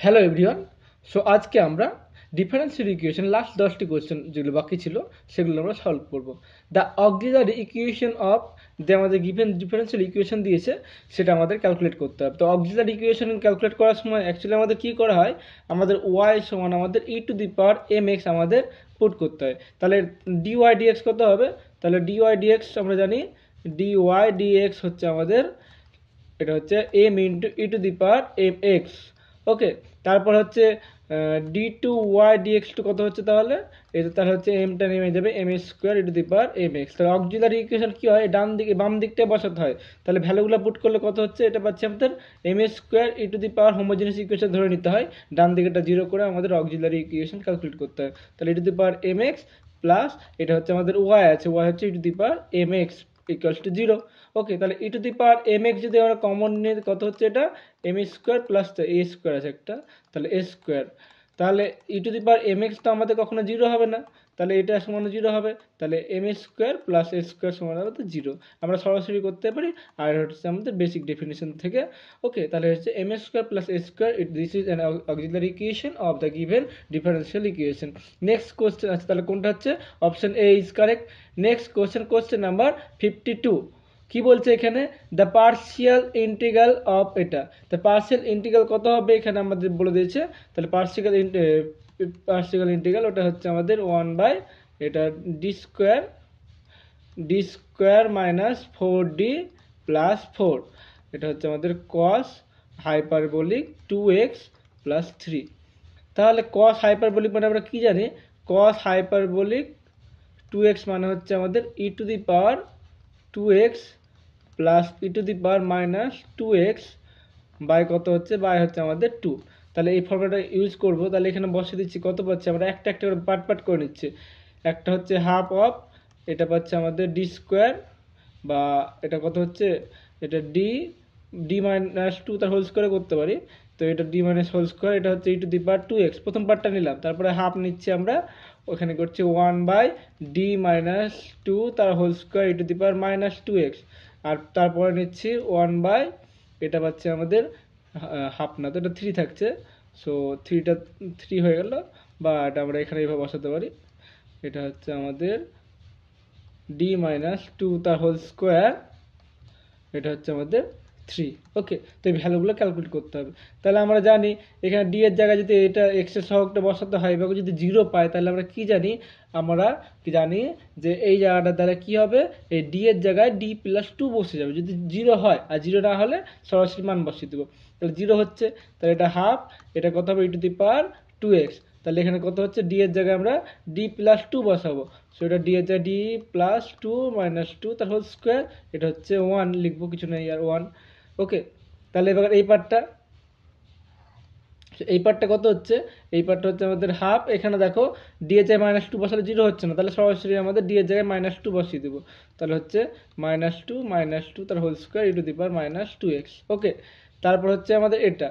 Hello everyone. So আজকে আমরা differential equation last 10টি কোয়েশ্চেন যেগুলো বাকি ছিল সেগুলো আমরা সলভ করব। দ্য অক্সিলারি ইকুয়েশন অফ যে আমাদের গিভেন ডিফারেন্সিয়াল ইকুয়েশন দিয়েছে সেটা আমাদের ক্যালকুলেট করতে হবে। তো অক্সিলারি ইকুয়েশন ক্যালকুলেট করার সময় অ্যাকচুয়ালি আমাদের কী করা হয়, আমাদের ওয়াই সমান আমাদের e to the power m x আমাদের পুট করতে হয়। তাহলে ডিওয়াই ডিএক্স কত হবে? তাহলে ডিওয়াই ডিএক্স আমরা জানি ডিওয়াই ডিএক্স হচ্ছে আমাদের, এটা হচ্ছে m into e to the power m x. Okay, তারপর হচ্ছে d two y dx two কত হচ্ছে, তাহলে এটা তাহলে হচ্ছে এমটা নেমে যাবে m square E to the power m x. তাহলে অক্সিলারি ইকুয়েশন কী হয়, ডান দিকে বাম দিকটায় বসাতে হয়। তাহলে ভ্যালুগুলো পুট করলে কত হচ্ছে, এটা পাচ্ছি আমাদের M square E to the power homogeneous equation ধরে নিতে হয়, ডান দিকেটা জিরো করে আমাদের অক্সিলারি ইকুয়েশন ক্যালকুলেট করতে হয়। তাহলে e to the power m x plus এটা হচ্ছে আমাদের ওয়াই আছে, ওয়াই হচ্ছে e to the power m x equals to zero. Okay, তাহলে e to the power m x যদি আমরা কমন নিয়ে কত হচ্ছে, এটা এম স্কোয়ার প্লাস এ স্কোয়ার আছে একটা, তাহলে এ স্কোয়ার। তাহলে e to the power m x তো আমাদের কখনো জিরো হবে না, তাহলে এটা সমান জিরো হবে। তাহলে এম স্কোয়ার প্লাস এ স্কোয়ার সমান হবে তো জিরো, আমরা সরাসরি করতে পারি। আর হচ্ছে আমাদের বেসিক ডেফিনেশন থেকে। ওকে, তাহলে হচ্ছে M square plus A square, this is an auxiliary equation of the given differential equation. Next question আছে, তাহলে কোনটা হচ্ছে, option A is correct. Next question number 52। কি বলছে এখানে, দ্য পার্শিয়াল ইন্টিগ্রাল অফ এটা, দ্য পার্শিয়াল ইন্টিগ্রাল কত হবে এখানে আমাদের বলে দিয়েছে। তাহলে পার্শিয়াল ইন্টিগ্রাল ওটা হচ্ছে আমাদের 1 বাই এটা D square minus 4d plus 4, এটা হচ্ছে আমাদের কস হাইপারবোলিক 2x প্লাস 3। তাহলে কস হাইপারবোলিক মানে আমরা কি জানি, কস হাইপারবোলিক 2x মানে হচ্ছে আমাদের e to the power 2x plus e to the power minus 2x by কত হচ্ছে, বাই হচ্ছে আমাদের 2। তাহলে এই ফর্মুলাটা ইউজ করব। তাহলে এখানে বসে দিচ্ছি, কত পাচ্ছি আমরা, একটা একটা করে পার্ট করে নিচ্ছি। একটা হচ্ছে হাফ অফ এটা পাচ্ছে আমাদের ডি স্কোয়ার, বা এটা কত হচ্ছে, এটা ডি মাইনাস 2 তার হোল স্কোয়ারে করতে পারি। তো এটা ডি মাইনাস হোল স্কোয়ার, এটা হচ্ছে e to the power 2x, প্রথম পার্টটা নিলাম। তারপরে হাফ নিচ্ছি আমরা, ওখানে করছি 1 বাই ডি মাইনাস 2 তার whole square E to the power minus 2x। আর তারপরে নিচ্ছি 1 বাই এটা পাচ্ছে আমাদের হাফ না, তো এটা 3 থাকছে। সো 3টা 3 হয়ে গেল, বা এটা আমরা এখানে এইভাবে বসাতে পারি। এটা হচ্ছে আমাদের ডি মাইনাস 2 তার হোল স্কোয়ার, এটা হচ্ছে আমাদের 3। ওকে, তো এই ভ্যালুগুলো ক্যালকুলেট করতে হবে। তাহলে আমরা জানি এখানে ডি এর জায়গায় যদি এটা এক্স এর সহগটা বসাতে হয় বা যদি জিরো পাই, তাহলে আমরা কি জানি, আমরা কি জানি যে এই জায়গাটার দ্বারা কি হবে, এই ডি এর জায়গায় ডি প্লাস 2 বসে যাবে যদি জিরো হয়, আর জিরো না হলে সরাসরি মান বসিয়ে দেবো। তাহলে জিরো হচ্ছে, তাহলে এটা হাফ, এটা কত হবে ই টু দি পাওয়ার 2x। তাহলে এখানে কত হচ্ছে, ডি এর জায়গায় আমরা ডি প্লাস 2 বসাবো। সো এটা ডি এর জায়গায় ডি প্লাস 2 মাইনাস 2 তার হোল স্কোয়ার, এটা হচ্ছে 1 লিখবো, কিছু নেই আর 1। ওকে, তাহলে এবার এই পার্টটা কত হচ্ছে, এই পার্টটা হচ্ছে আমাদের হাফ। এখানে দেখো ডি এর জায়গায় মাইনাস 2 বসালে জিরো হচ্ছে না, তাহলে সরাসরি আমাদের ডি এর জায়গায় মাইনাস 2 বসিয়ে দেবো। তাহলে হচ্ছে মাইনাস টু তার whole square E to the power minus 2x। Okay, তারপর হচ্ছে আমাদের এটা।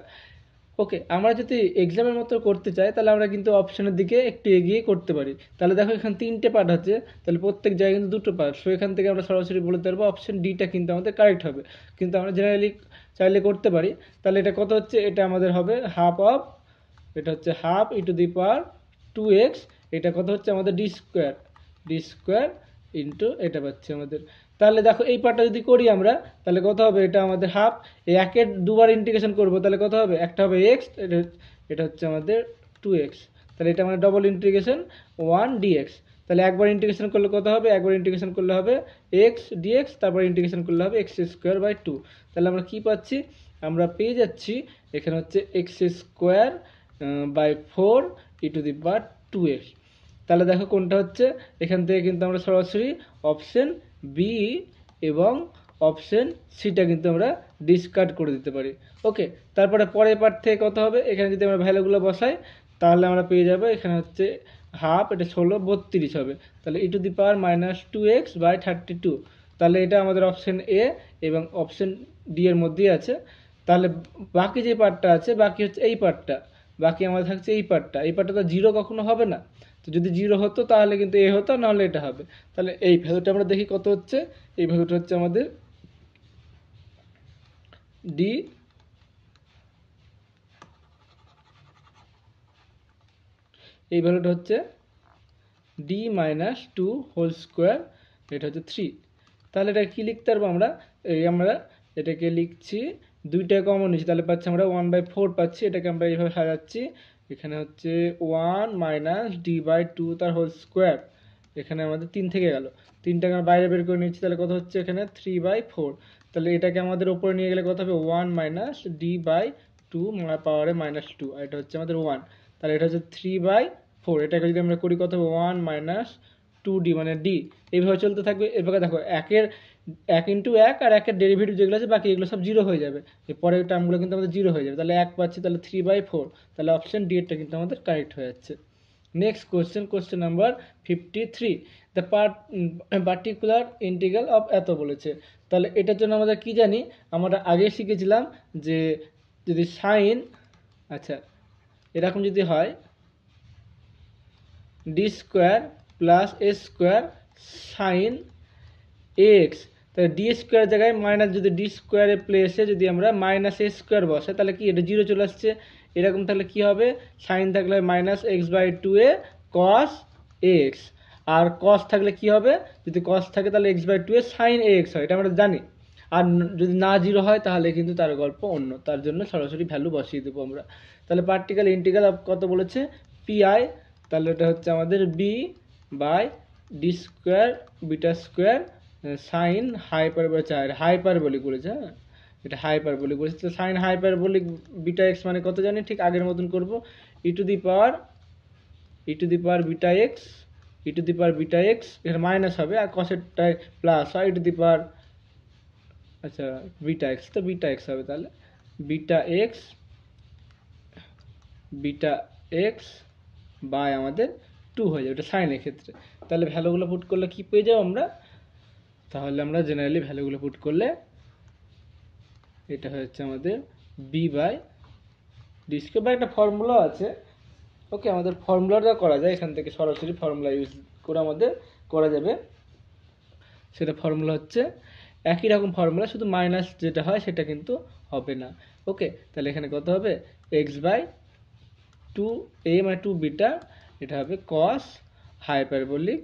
ওকে, আমরা যদি এক্সামের মতো করতে চাই তাহলে আমরা কিন্তু অপশনের দিকে একটু এগিয়ে করতে পারি। তাহলে দেখো এখানে 3টে পার্ট আছে, তাহলে প্রত্যেক জায়গায় কিন্তু 2টো পার্ট। সো এখান থেকে আমরা সরাসরি বলতে পারবো অপশন ডিটা কিন্তু আমাদের কারেক্ট হবে। কিন্তু আমরা জেনারেলি চাইলে করতে পারি। তাহলে এটা কত হচ্ছে, এটা আমাদের হবে হাফ অফ, এটা হচ্ছে half E to the power 2x, এটা কত হচ্ছে আমাদের ডি স্কোয়ার ইন্টু এটা পাচ্ছি আমাদের। তাহলে দেখো এই পার্টটা যদি করি আমরা, তাহলে কত হবে, এটা আমাদের হাফ, এই একের দুবার ইন্টিগ্রেশন করব, তাহলে কত হবে, একটা হবে এক্স, এটা হচ্ছে আমাদের 2x। তাহলে এটা আমাদের ডবল ইন্টিগ্রেশন 1 dx। তাহলে একবার ইন্টিগ্রেশন করলে কত হবে, একবার ইন্টিগ্রেশন করলে হবে এক্স ডিএক্স, তারপর ইন্টিগ্রেশন করলে হবে এক্স স্কোয়ার বাই 2। তাহলে আমরা কি পাচ্ছি, আমরা পেয়ে যাচ্ছি এখানে হচ্ছে x square by 4 E to the power 2x। তাহলে দেখো কোনটা হচ্ছে, এখান থেকে কিন্তু আমরা সরাসরি অপশন বি এবং অপশন সিটা কিন্তু আমরা ডিসকার্ড করে দিতে পারি। ওকে, তারপরে পরের পার্ট থেকে কত হবে, এখানে যদি আমরা ভ্যালুগুলো বসাই তাহলে আমরা পেয়ে যাবো এখানে হচ্ছে হাফ, এটা 32 হবে। তাহলে e to the power minus 2x by 32। তাহলে এটা আমাদের অপশন এ এবং অপশন ডি এর মধ্যেই আছে। তাহলে বাকি যে পার্টটা আছে, বাকি হচ্ছে এই পার্টটা, বাকি আমাদের থাকছে এই পার্টটা তো জিরো কখনো হবে না। তো যদি জিরো হতো তাহলে কিন্তু এ হতো, নাহলে এটা হবে। তাহলে এই ভ্যালুটা আমরা দেখি কত হচ্ছে, এই ভ্যালুটা হচ্ছে আমাদের ডি এই ভ্যালুটা হচ্ছে d minus two whole square, এটা হচ্ছে 3। তাহলে এটা কি লিখতে পারবো আমরা, আমরা এটাকে লিখছি, দুইটা কমন নিচ্ছি, তাহলে পাচ্ছি আমরা 1/4 পাচ্ছি। এটাকে আমরা এইভাবে সাজাচ্ছি, এখানে হচ্ছে 1 মাইনাস ডি বাই টু তার হোল স্কোয়ার, এখানে আমাদের 3 থেকে গেল, 3টাকে আমরা বাইরে বের করে নিচ্ছি, তাহলে কত হচ্ছে এখানে 3/4। তাহলে এটাকে আমাদের উপরে নিয়ে গেলে কত হবে 1 মাইনাস ডি বাই টু পাওয়ারে -2, আর এটা হচ্ছে আমাদের 1, তাহলে এটা হচ্ছে 3/4। এটাকে যদি আমরা করি কত হবে 1 মাইনাস 2d মানে d, এইভাবে চলতে থাকবে। এভাবে দেখো 1 ইন্টু 1 আর 1-এর ডেরিভেটিভ যেগুলো আছে বাকি এগুলো সব 0 হয়ে যাবে, এর পরের টার্মগুলো কিন্তু আমাদের 0 হয়ে যাবে, তাহলে 1 পাচ্ছি, তাহলে 3/4, তাহলে অপশন ডি এরটা কিন্তু আমাদের কারেক্ট হয়ে যাচ্ছে। Next question number 53, the particular integral of এত বলেছে। তাহলে এটার জন্য আমাদের কি জানি, আমরা আগে শিখেছিলাম যে যদি সাইন, আচ্ছা এরকম যদি হয় ডি স্কোয়ার প্লাস এ স্কোয়ার সাইন এক্স, তাহলে ডি স্কোয়ার জায়গায় মাইনাস, যদি ডি স্কোয়ারের প্লেসে যদি আমরা মাইনাস এ স্কোয়ার বসে, তাহলে কি এটা 0 চলে আসছে। এরকম থাকলে কি হবে, সাইন থাকলে -x/2a cos x, আর cos থাকলে কি হবে, যদি cos থাকে তাহলে x/2a sin ax হয়, এটা আমরা জানি। আর যদি না 0 হয় তাহলে কিন্তু তার গল্প অন্য, তার জন্য সরাসরি ভ্যালু বসিয়ে দেবো আমরা। তাহলে পার্টিকুলার ইন্টিগ্রাল কত বলেছে, পিআই, তাহলে এটা হচ্ছে আমাদের B by D square beta square sine hyperbolic বলেছে, হ্যাঁ এটা হাইপারবলিক বলেছে। তো সাইন হাইপারবলিক বিটা এক্স মানে কত জানি, ঠিক আগের মতন করব, e to the power beta x, এখানে মাইনাস হবে আর কসেরটায় প্লাস হয়, ই টু দি পাওয়ার, আচ্ছা বিটা এক্স, তো বিটা এক্স হবে, তাহলে বিটা এক্স বাই আমাদের 2 হয়ে যাবে, এটা সাইনের ক্ষেত্রে। তাহলে ভ্যালুগুলো পুট করলে কি পেয়ে যাবো আমরা, তাহলে আমরা জেনারেলি ভ্যালুগুলো পুট করলে এটা হচ্ছে আমাদের বি বাই ডি স্কোয়ার, বা একটা ফর্মুলা আছে, ওকে আমাদের ফর্মুলাটা করা যায়, এখান থেকে সরাসরি ফর্মুলা ইউজ করে আমাদের করা যাবে। সেটা ফর্মুলা হচ্ছে একই রকম ফর্মুলা, শুধু মাইনাস যেটা হয় সেটা কিন্তু হবে না। ওকে, তাহলে এখানে কত হবে x/2a মানে 2 বিটা, এটা হবে cos হাইপারবোলিক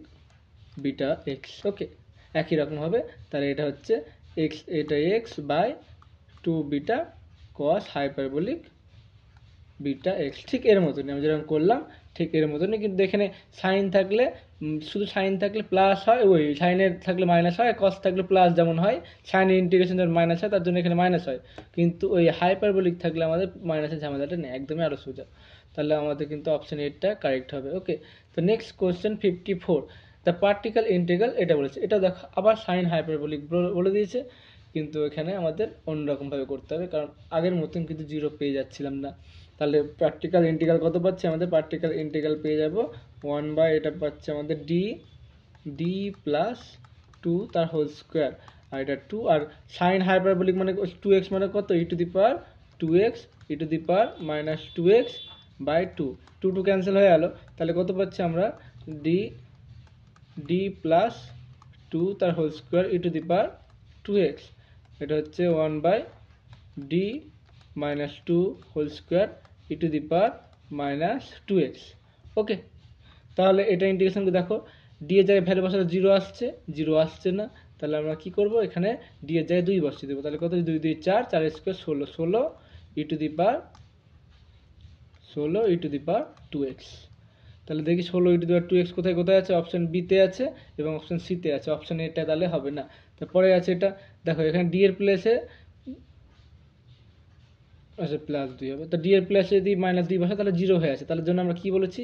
বিটা এক্স। ওকে, একই রকম হবে, তাহলে এটা হচ্ছে এক্স, এটা x/2 beta cos hyperbolic beta x, ঠিক এর মতনই আমি যেরকম করলাম, ঠিক এর মতনই। কিন্তু এখানে সাইন থাকলে শুধু সাইন থাকলে প্লাস হয়, ওই সাইনের থাকলে মাইনাস হয়, কস থাকলে প্লাস যেমন হয়, সাইনের ইন্টিগ্রেশন যখন মাইনাস হয় তার জন্য এখানে মাইনাস হয়, কিন্তু ওই হাইপারবোলিক থাকলে আমাদের মাইনাসের ঝামেলাটা নেই, একদমই আরও সোজা। তাহলে আমাদের কিন্তু অপশন এরটা কারেক্ট হবে। ওকে, তো next question 54, the particular integral, এটা বলেছে, এটা দেখো আবার সাইন হাইপারবোলিক বলে দিয়েছে, কিন্তু এখানে আমাদের অন্যরকমভাবে করতে হবে, কারণ আগের মতন কিন্তু 0 পেয়ে যাচ্ছিলাম না। তাহলে প্র্যাকটিক্যাল ইন্টিগ্রাল কত পাচ্ছি, আমাদের প্র্যাকটিক্যাল ইন্টিগ্রাল পেয়ে যাব 1 বাই, এটা পাচ্ছে আমাদের ডি প্লাস 2 তার হোল স্কোয়ার, আর এটা 2, আর সাইন হাইপারবোলিক মানে 2x মানে কত, e to the power 2x e to the power -2x by 2 cancel হয়ে গেল, তাহলে কত পাচ্ছি আমরা ডি প্লাস 2 তার whole square E to the power 2x, এটা হচ্ছে 1 by D -2 whole square E to the power -2x। Okay, তাহলে এটা ইন্টিগ্রেশনকে দেখো, ডি এর জায়গায় ভ্যালু বসালে 0 আসছে না, তাহলে আমরা কি করব, এখানে ডি এর জায়গায় 2 বসিয়ে দেবো, তাহলে কত 2 2 4, 4 square 16 E to the power 2x। তাহলে দেখি 16 ই টু দি পাওয়ার 2x কোথায় কোথায় আছে, অপশন বিতে আছে এবং অপশন সিতে আছে, অপশন এটা তাহলে হবে না। তারপরে আছে এটা দেখো, এখানে ডি এর প্লেসে, আচ্ছা +2 হবে, তো ডি এর প্লেসে যদি -d বসে তাহলে 0 হয়ে আছে, তাহলে জন্য আমরা কি বলেছি,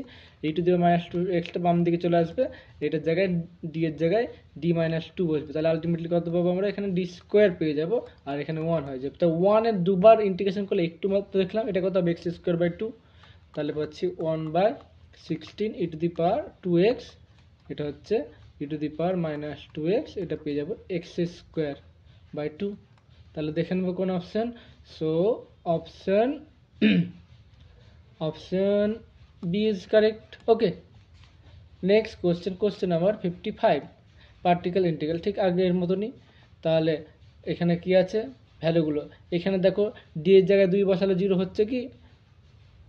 ই টু দি পাওয়ার -2xটা বাম দিকে চলে আসবে, এটার জায়গায় ডি এর জায়গায় ডি -2 বসবে, তাহলে আলটিমেটলি কত পাবো আমরা, এখানে ডি স্কোয়ার পেয়ে যাব, আর এখানে 1 হয়ে যাবে। তো 1 এর দুবার ইন্টিগ্রেশন করলে একটু মাত্র দেখলাম, এটা কত হবে x²/2, তাহলে পাচ্ছি 1/16 ই টু দি পাওয়ার 2x, এটা হচ্ছে e to the power -2x, এটা পেয়ে যাব x²/2। তাহলে দেখে নেবো কোন option, so option B is correct. Okay, next question number 55, particular integral, ঠিক আগের মতনই। তাহলে এখানে কি আছে ভ্যালুগুলো, এখানে দেখো ডি এর জায়গায় 2 বসালে 0 হচ্ছে কি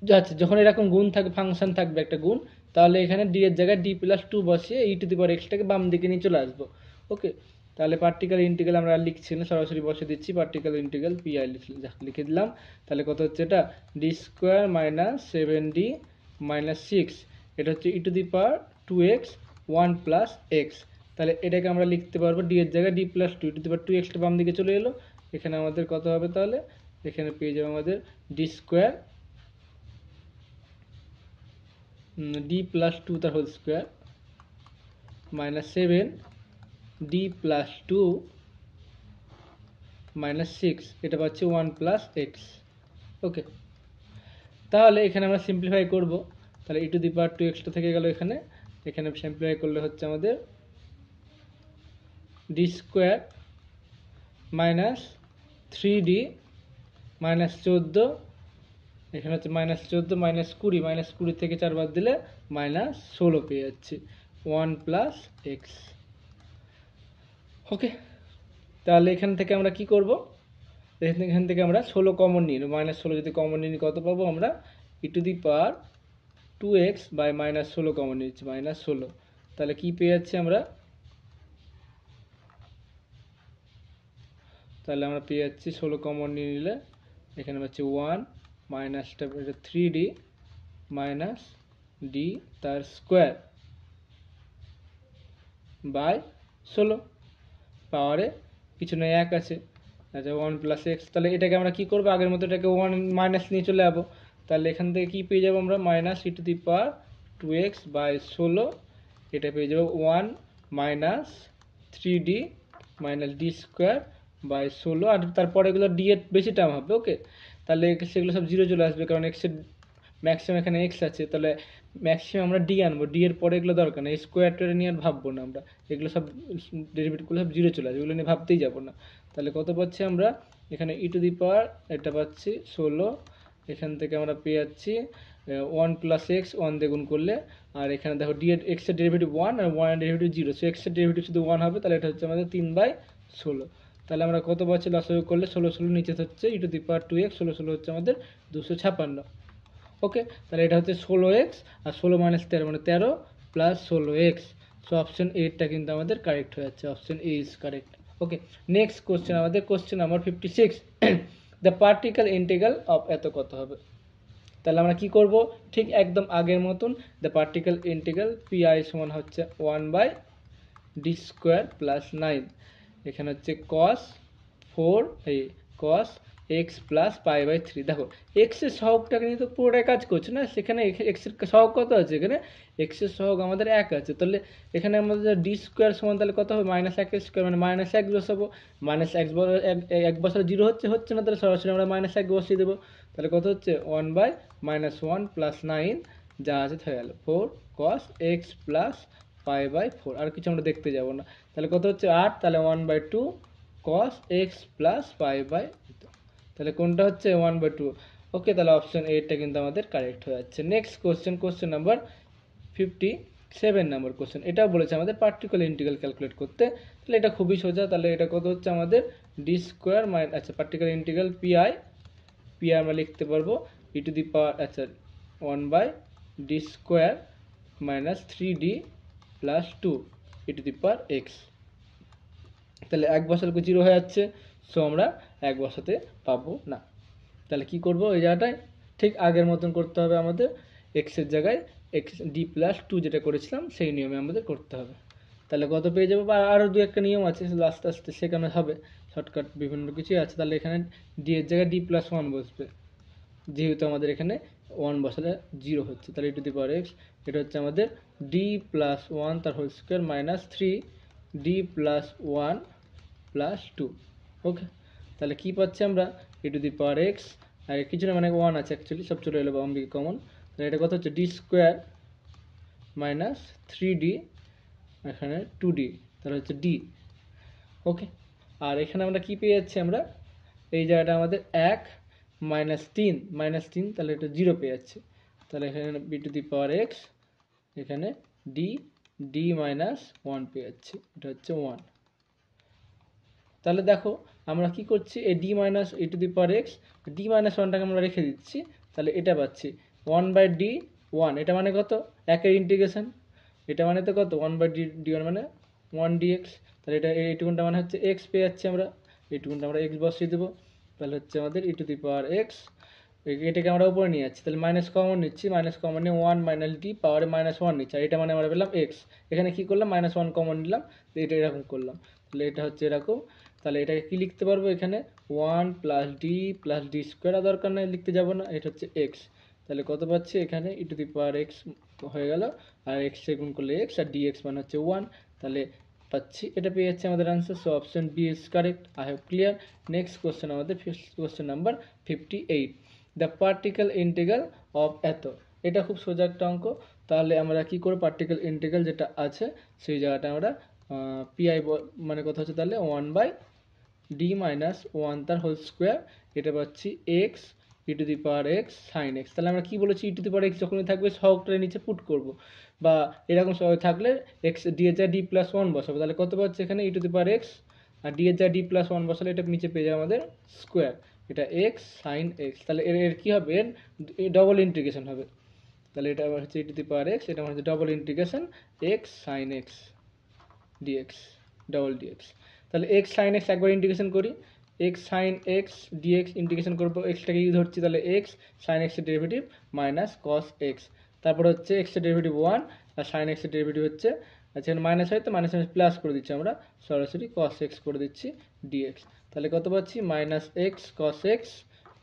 যাচ্ছে, যখন এরকম গুণ থাকবে, ফাংশন থাকবে একটা গুণ, তাহলে এখানে ডি এর জায়গায় ডি প্লাস টু বসিয়ে ই টু দি পাওয়ার এক্সটাকে বাম দিকে নিয়ে চলে আসবো। ওকে, তাহলে পার্টিকুলার ইন্টিগ্রাল আমরা আর লিখছি না, সরাসরি বসে দিচ্ছি পার্টিকুলার ইন্টিগ্রাল পি আই লিখে দিলাম। তাহলে কত হচ্ছে এটা, D square minus 7d minus 6, এটা হচ্ছে e to the power 2x 1 plus x. তাহলে এটাকে আমরা লিখতে পারবো ডি এর জায়গায় d plus two, e to the power 2x বাম দিকে চলে এলো। এখানে আমাদের কত হবে, তাহলে এখানে পেয়ে যাবো আমাদের d square d plus two তার whole square minus 7d plus two minus 6, এটা পাচ্ছি 1 প্লাস এক্স। ওকে, তাহলে এখানে আমরা সিম্পলিফাই করব। তাহলে ই টু দি পাওয়ার 2xটা থেকে গেল এখানে, এখানে সিম্পলিফাই করলে হচ্ছে আমাদের d square minus 3d minus 14, এখানে হচ্ছে মাইনাস 14 মাইনাস 20, মাইনাস 20 থেকে 4 বাদ দিলে মাইনাস 16 পেয়ে যাচ্ছি 1 প্লাস এক্স। ওকে, তাহলে এখান থেকে আমরা কি করব, এখান থেকে আমরা 16 কমন নিই, মাইনাস 16 যদি কমন নিই কত পাবো আমরা, e to the power 2x by minus 16 common নিচ্ছি মাইনাস 16, তাহলে কি পেয়ে যাচ্ছি আমরা, তাহলে আমরা পেয়ে যাচ্ছি 16 কমন নিয়ে নিলে এখানে হচ্ছে 1 মাইনাসটা 3d মাইনাস ডি তার স্কোয়ার বাই 16, পাওয়ারে কিছু নয় 1 আছে, আচ্ছা 1 প্লাস এক্স। তাহলে এটাকে আমরা কি করবো, আগের মতো এটাকে 1 মাইনাস নিয়ে চলে যাবো। তাহলে এখান থেকে কি পেয়ে যাবো আমরা, minus E to the power 2x by 16, এটা পেয়ে যাবো 1 minus 3d minus D square by 16, আর তারপরে এগুলো ডি এর বেশি টার্ম হবে। ওকে, তাহলে সেগুলো সব জিরো চলে আসবে, কারণ এক্সের ম্যাক্সিমাম এখানে এক্স আছে, তাহলে ম্যাক্সিমাম আমরা ডি আনবো, ডি এর পরে এগুলো দরকার নেই, স্কোয়ার টোয়ার নিয়ে আর ভাববো না আমরা, এগুলো সব ডেরিভেটিভগুলো সব জিরো চলে আসবে, এগুলো নিয়ে ভাবতেই যাবো না। তাহলে কত পাচ্ছি আমরা, এখানে ই টু দি পাওয়ার এটা পাচ্ছি 16, এখান থেকে আমরা পেয়ে যাচ্ছি 1 প্লাস এক্স 1 দিয়ে গুণ করলে, আর এখানে দেখো ডি এর এক্সের ডেরিভেটিভ 1 আর 1 এর ডেরিভেটিভ 0, সো এক্সের ডেরিভেটিভ শুধু 1 হবে, তাহলে এটা হচ্ছে আমাদের 3/16। তাহলে আমরা কত পাচ্ছি, লসাগু করলে 16 16 নিচে হচ্ছে e to the power 2x, 16 16 হচ্ছে আমাদের 256। ওকে, তাহলে এটা হচ্ছে 16x, আর 16 মাইনাস 13 মানে 13 প্লাস 16x, সো অপশন এটা কিন্তু আমাদের কারেক্ট হয়ে যাচ্ছে, option A is correct. Okay, next question আমাদের question number 56, the particular integral of এত কত হবে। তাহলে আমরা কি করব, ঠিক একদম আগের মতন, the particular integral P I সমান হচ্ছে 1/d স্কোয়ার প্লাস 9, এখানে হচ্ছে cos 4 এই cos x plus pi by 3। দেখো x এর সহগটাকে নিয়ে তো পুরোটাই কাজ করছে না, সেখানে x এর সহগ কত আছে, এখানে x এর সহগ আমাদের 1 আছে, তাহলে এখানে আমাদের d স্কোয়ার সমান তাহলে কত হবে, মাইনাস 1 স্কোয়ার মানে মাইনাস 1 বসাবো, মাইনাস 1 বছর জিরো হচ্ছে না, তাহলে সরাসরি আমরা মাইনাস 1 বসিয়ে দেবো। তাহলে কত হচ্ছে 1/-1 প্লাস 9 যা আছে হয়ে গেল 4 cos x plus pi by 4, আর কিছু আমরা দেখতে যাব না। তাহলে কত হচ্ছে 8, তাহলে 1/2 cos x plus pi by, তাহলে কোনটা হচ্ছে 1/2। ওকে, তাহলে অপশন এটা কিন্তু আমাদের কারেক্ট হয়ে যাচ্ছে। Next question, question number 57 number question, এটাও বলেছে আমাদের পার্টিকুলার ইন্টিগ্রাল ক্যালকুলেট করতে। তাহলে এটা খুবই সোজা, তাহলে এটা কত হচ্ছে আমাদের ডি স্কোয়ার মাইনাস, আচ্ছা পার্টিকুলার ইন্টিগ্রাল পি আই আমরা লিখতে পারবো ই টু দি পাওয়ার, আচ্ছা 1/d square minus 3d plus 2 E to the power x. তাহলে 1 বসালে 0 হয়ে যাচ্ছে, সো আমরা 1 বসাতে পাবো না। তাহলে কি করব, এই জায়গাটায় ঠিক আগের মতন করতে হবে আমাদের, এক্সের জায়গায় এক্স ডি প্লাস 2 যেটা করেছিলাম সেই নিয়মে আমাদের করতে হবে। তাহলে কত পেয়ে যাবো, বা আরও দু একটা নিয়ম আছে আস্তে আস্তে শেখানো হবে, শর্টকাট বিভিন্ন কিছুই আছে। তাহলে এখানে ডি এর জায়গায় ডি প্লাস 1 বসবে, যেহেতু আমাদের এখানে 1 বসালে 0 হচ্ছে, তাহলে e to the power x, এটা হচ্ছে আমাদের ডি প্লাস 1 তার whole square minus 3d plus 1 plus 2। Okay, তাহলে কী পাচ্ছি আমরা, e to the power x, আর কিছু না মানে 1 আছে অ্যাকচুয়ালি, সব চলে এলো বাম দিকে কমন, তাহলে এটা কত হচ্ছে ডি স্কোয়ার মাইনাস 3d, এখানে 2d, তাহলে হচ্ছে ডি। ওকে, আর এখানে আমরা কি পেয়ে যাচ্ছি, আমরা এই জায়গাটা আমাদের 1 -3 তাহলে এটা 0 পেয়ে যাচ্ছে, তাহলে এখানে B to the power x, এখানে ডি মাইনাস 1 পেয়ে যাচ্ছে, এটা হচ্ছে 1। তাহলে দেখো আমরা কি করছি, এই d minus E to the power x, d minus 1টাকে আমরা রেখে দিচ্ছি, তাহলে এটা পাচ্ছি 1/d 1, এটা মানে কত, একের ইন্টিগ্রেশন, এটা মানে তো কত 1/d1 মানে 1 dx, তাহলে এটা এইটুকুনটা মানে হচ্ছে x পেয়ে যাচ্ছি আমরা, এইটুকুনটা আমরা x বসিয়ে দেবো, তাহলে হচ্ছে আমাদের e⁻x, এটাকে আমরা উপরে নিয়ে যাচ্ছি, তাহলে মাইনাস কমন নিচ্ছি, মাইনাস কমন নিয়ে 1 - d পাওয়ারে -1 নিচ্ছি, আর এটা মানে আমরা পেলাম x, এখানে কি করলাম -1 কমন নিলাম, তো এটা এরকম করলাম, তাহলে এটা হচ্ছে এরকম। তাহলে এটাকে কি লিখতে পারবো, এখানে 1 + d + d², আর দরকার নেই লিখতে যাব না, এটা হচ্ছে x, তাহলে কত পাচ্ছি এখানে e⁻x হয়ে গেল, আর x এ গুণ করলে x, আর dx মানে হচ্ছে 1, তাহলে পাচ্ছি, এটা পেয়ে যাচ্ছে আমাদের answer. So option B is correct. I have clear. Next question আমাদের question number 58, the particular integral of এত। এটা খুব সোজা একটা অঙ্ক। তাহলে আমরা কি করে পার্টিকেল ইন্টিগ্রাল যেটা আছে সেই জায়গাটা আমরা পিআই মানে কথা হচ্ছে তাহলে 1/d-1 তার হোল স্কোয়ার, এটা পাচ্ছি এক্স e⁻x sin x। তাহলে আমরা কি বলেছি, e⁻x যখনই থাকবে সহগটার নিচে পুট করব, বা এরকম সহগ থাকলে এক্স ডি এর জায়গায় d+1 বসাবো, তাহলে কত পাচ্ছে এখানে e⁻x, আর ডি এর জায়গায় d+1 বসালে এটা নিচে পেয়ে যাবে আমাদের স্কোয়ার, এটা x sin x। তাহলে এর কি হবে, এর ডবল ইন্টিগ্রেশন হবে, তাহলে এটা আবার হচ্ছে e⁻x, এটা হচ্ছে double integration x sin x dx, double dx। তাহলে x sin x একবার ইন্টিগ্রেশন করি, x sin x dx integration করবো, এক্সটাকে ইউ ধরছি, তাহলে x sin x এর ডেরিভেটিভ মাইনাস cos x, তারপর হচ্ছে x এর ডেরিভেটিভ 1, আর sin x এর ডেরিভেটিভ হচ্ছে, আচ্ছা এখানে মাইনাস হয় তো মাইনাস প্লাস করে দিচ্ছি আমরা, সরাসরি cos x করে দিচ্ছি dx। তাহলে কত পাচ্ছি, -x cos x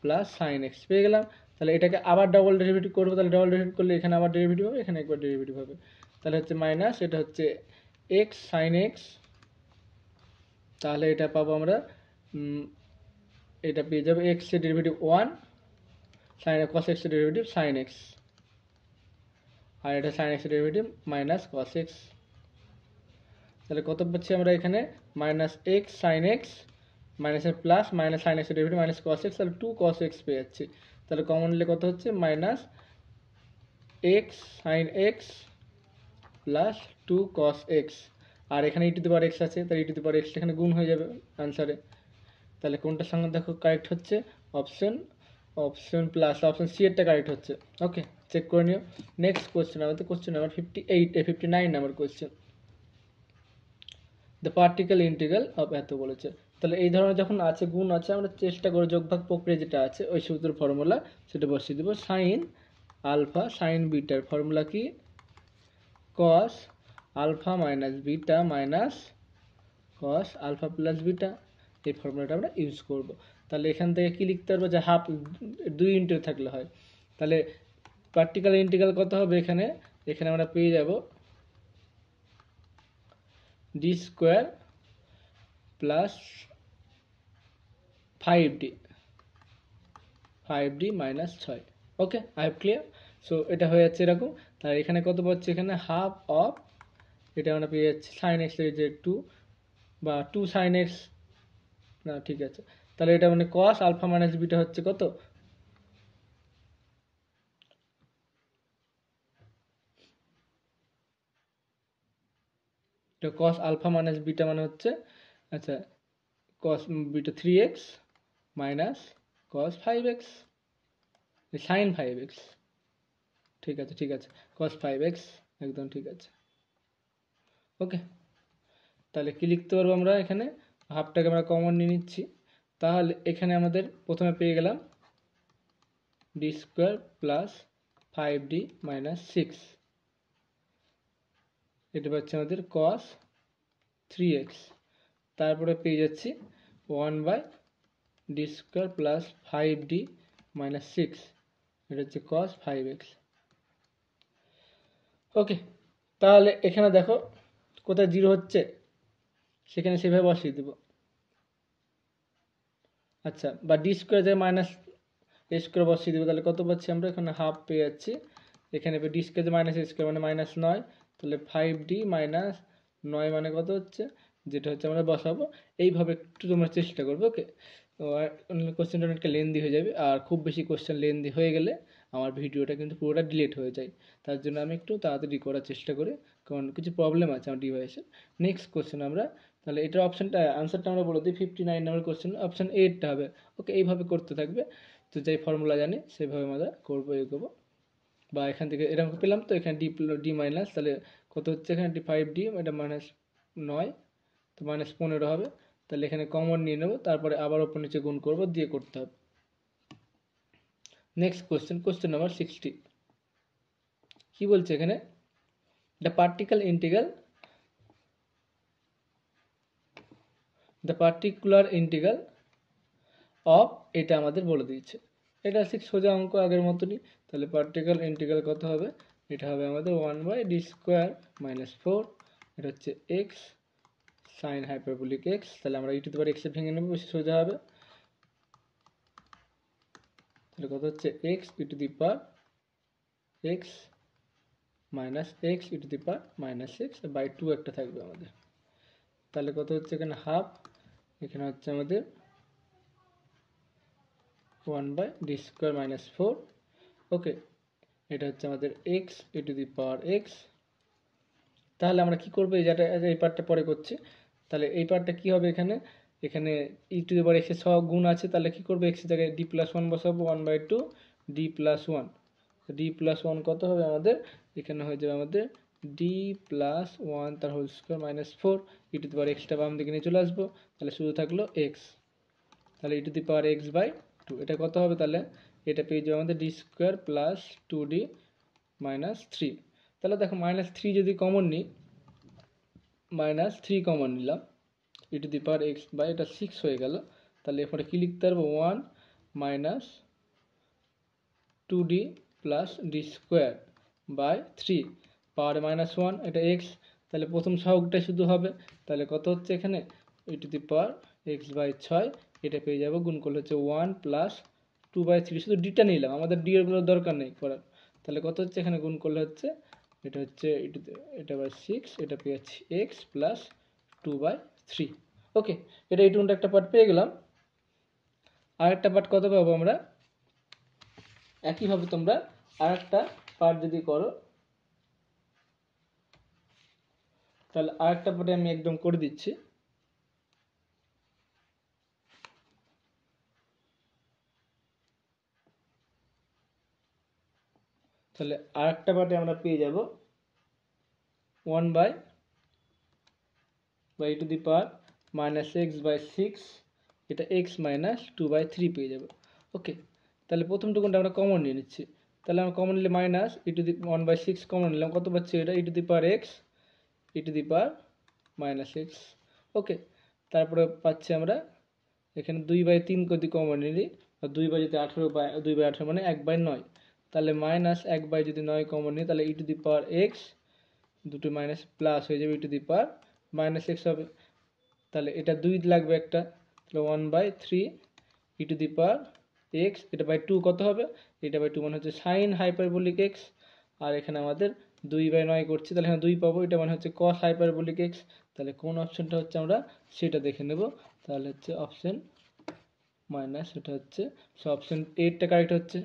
plus sin x পেয়ে গেলাম। তাহলে এটাকে আবার ডবল ডেরিভেটিভ করবো, তাহলে ডবল ডেরিভেটিভ করলে এখানে আবার ডেরিভেটিভ হবে, এখানে একবার ডেরিভেটিভ হবে, তাহলে হচ্ছে মাইনাস, এটা হচ্ছে x sin x, তাহলে এটা পাবো আমরা, এটা পেয়ে যাবে x এর ডেরিভেটিভ 1, sin cos x এর ডেরিভেটিভ sin x, আর এটা sin x এর ডেরিভেটিভ মাইনাস cos x। তাহলে কত পাচ্ছি আমরা এখানে, -x sin x মাইনাসের প্লাস, মাইনাস sin x এর ডেরিভেটিভ মাইনাস cos x, তাহলে 2 cos x পেয়ে যাচ্ছি। তাহলে কমন নিলে কত হচ্ছে, -x sin x plus 2 cos x, আর এখানে e⁻x আছে, তাহলে e⁻x এখানে গুণ হয়ে যাবে আনসারে। তাহলে কোনটার সঙ্গে দেখো কারেক্ট হচ্ছে, অপশন প্লাস অপশন সি এরটা কারেক্ট হচ্ছে। ওকে, চেক করে নিও। নেক্সট কোশ্চেন আমাদের question number 59 number question, the particular integral of এত বলেছে। তাহলে এই ধরনের যখন আছে, গুণ আছে, আমরা চেষ্টা করে যোগভাগ প্রক্রিয়া যেটা আছে ওই সূত্রের ফর্মুলা সেটা বসিয়ে দেবো। সাইন আলফা সাইন বিটার ফর্মুলা কি, cos alpha minus beta minus cos alpha plus beta, এই ফর্মুলাটা আমরা ইউজ করব। তাহলে এখান থেকে কি লিখতে পারবো, যে হাফ 2 ইন্টু থাকলে হয়, তাহলে পার্টিকেল ইন্টিগ্রাল কত হবে এখানে, এখানে আমরা পেয়ে যাব d² plus 5d minus 6। Okay, I have clear. So এটা হয়ে যাচ্ছে এরকম। তাহলে এখানে কত পাচ্ছি, এখানে হাফ অফ, এটা আমরা পেয়ে যাচ্ছি সাইন এক্স এর যে 2 বা 2 সাইন এক্স, না ঠিক আছে, তাহলে এটা মানে কস আলফা মাইনাস বিটা হচ্ছে কত, তো কস আলফা মাইনাস বিটা মানে হচ্ছে, আচ্ছা cos beta 3x minus cos 5x sine 5x, ঠিক আছে ঠিক আছে, কস 5x একদম ঠিক আছে। ওকে, তাহলে কি লিখতে পারবো আমরা, এখানে হাফটাকে আমরা কমন নিয়ে নিচ্ছি, তাহলে এখানে আমাদের প্রথমে পেয়ে গেলাম d² প্লাস 5d মাইনাস 6, এটা পাচ্ছে আমাদের cos 3x, তারপরে পেয়ে যাচ্ছি 1/d² প্লাস 5d মাইনাস 6, এটা হচ্ছে cos 5x। ওকে, তাহলে এখানে দেখো কোথায় 0 হচ্ছে, সেখানে সেভাবে বসিয়ে দেবো। আচ্ছা, বা d² যায় মাইনাস a² বসিয়ে দেবো, তাহলে কত পাচ্ছি আমরা, এখানে হাফ পেয়ে যাচ্ছি, এখানে d² মাইনাস a² মানে -9, তাহলে 5d মাইনাস 9 মানে কত হচ্ছে, যেটা হচ্ছে আমরা বসাবো। এইভাবে একটু তোমরা চেষ্টা করবে। ওকে, তো কোশ্চেনটা অনেকটা লেন্দি হয়ে যাবে, আর খুব বেশি কোশ্চেন লেন্দি হয়ে গেলে আমার ভিডিওটা কিন্তু পুরোটা ডিলিট হয়ে যায়, তার জন্য আমি একটু তাড়াতাড়ি করার চেষ্টা করি, কারণ কিছু প্রবলেম আছে আমার ডিভাইসে। নেক্সট কোশ্চেন আমরা, তাহলে এটার অপশানটা আনসারটা আমরা বলে দিই, 59 নম্বর কোশ্চেন অপশান 8টা হবে। ওকে, এইভাবে করতে থাকবে, তো যেই ফর্মুলা জানি সেভাবে আমরা করবো, এগোবো। বা এখান থেকে এরকম পেলাম, তো এখানে ডি মাইনাস, তাহলে কত হচ্ছে এখানে ডি, এটা -9, তো -15 হবে। তাহলে এখানে কমন নিয়ে নেব, তারপরে আবার ওপর নিচে গুণ করব, দিয়ে করতে হবে। নেক্সট কোশ্চেন নাম্বার 60 কি বলছে এখানে, দ্য পার্টিকুলার ইন্টিগ্রাল অফ, এটা আমাদের বলে দিয়েছে। এটা ঠিক সোজা অঙ্ক আগের মতনই। তাহলে পার্টিকুলার ইন্টিগ্রাল কত হবে, এটা হবে আমাদের 1/d² - 4, এটা হচ্ছে এক্স সাইন হাইপারবোলিক এক্স। তাহলে আমরা e⁻x এ ভেঙে নেব, বেশি সোজা হবে। তাহলে কত হচ্ছে x e⁻x - x e⁻x by 2 একটা থাকবে আমাদের। তাহলে কত হচ্ছে এখানে হাফ, এখানে হচ্ছে আমাদের 1/d² - 4। ওকে, এটা হচ্ছে আমাদের এক্স e⁻x। তাহলে আমরা কি করবো, এই পার্টটা পরে করছি। তাহলে এই পার্টটা কি হবে, এখানে e⁻x এর সব গুণ আছে, তাহলে কি করবো, x এর জায়গায় d+1 বসাবো, 1/2 d+1। d+1 কত হবে আমাদের, এখানে হয়ে যাবে আমাদের d+1 তার হোল স্কোয়ার -4, e⁻x টা বাম দিকে নিয়ে চলে আসবো, তাহলে শুধু থাকলো x। তাহলে e⁻x/2, এটা কত হবে, তাহলে এটা পেয়ে যাবে আমাদের d² + 2d - 3। তাহলে দেখো -3 যদি কমন নিই, -3 কমন নিলাম, e⁻x বাই এটা 6 হয়ে গেল। তাহলে এরপরে কি লিখতে পারবো, 1 - 2d + d² বাই 3 পাওয়ারে -1, এটা x। তাহলে প্রথম সহগটাই শুধু হবে, তাহলে কত হচ্ছে এখানে e⁻x/6, এটা পেয়ে যাবো, গুণ করলে হচ্ছে 1 + 2/3, শুধু ডিটা নিলাম, আমাদের ডি এরগুলো দরকার নেই করার। তাহলে কত হচ্ছে এখানে গুণ করলে হচ্ছে, এটা হচ্ছে এটা বাই 6, এটা পেয়ে যাচ্ছি x + 2/3। ওকে, এটা এইটুকুটা একটা পার্ট পেয়ে গেলাম। আর একটা পার্ট কত পাবো আমরা, একইভাবে তোমরা আর একটা পার্ট যদি করো, তাহলে আর একটা পার্টে আমি একদম করে দিচ্ছি। তাহলে আর একটা পার্টে আমরা পেয়ে যাব 1/(e⁻x/6), এটা x - 2/3 পেয়ে যাবে। ওকে, তাহলে প্রথমটুকুনটা আমরা কমন নিয়ে নিচ্ছি। তাহলে আমরা কমন নিলে -1/6 কমন নিলাম, কত পাচ্ছি, এটা e⁻x ওকে, তারপরে পাচ্ছি আমরা এখানে 2/3 যদি কমন নিলি, 2/18 মানে 1/9। তাহলে -1/9 যদি কমন নিই, তাহলে e⁻x দুটো মাইনাস প্লাস হয়ে যাবে, e⁻x হবে। তাহলে এটা 2 লাগবে একটা, তাহলে 1/3 e⁻x, এটা বাই 2 কত হবে, এটা বাই 2 মানে হচ্ছে সাইন হাইপারবোলিক এক্স। আর এখানে আমাদের 2/9 করছি, তাহলে এখানে 2 পাবো, এটা মানে হচ্ছে কস হাইপারবোলিক এক্স। তাহলে কোন অপশনটা হচ্ছে আমরা সেটা দেখে নেব। তাহলে হচ্ছে অপশন মাইনাস, এটা হচ্ছে, সো অপশন 8টা কারেক্ট হচ্ছে।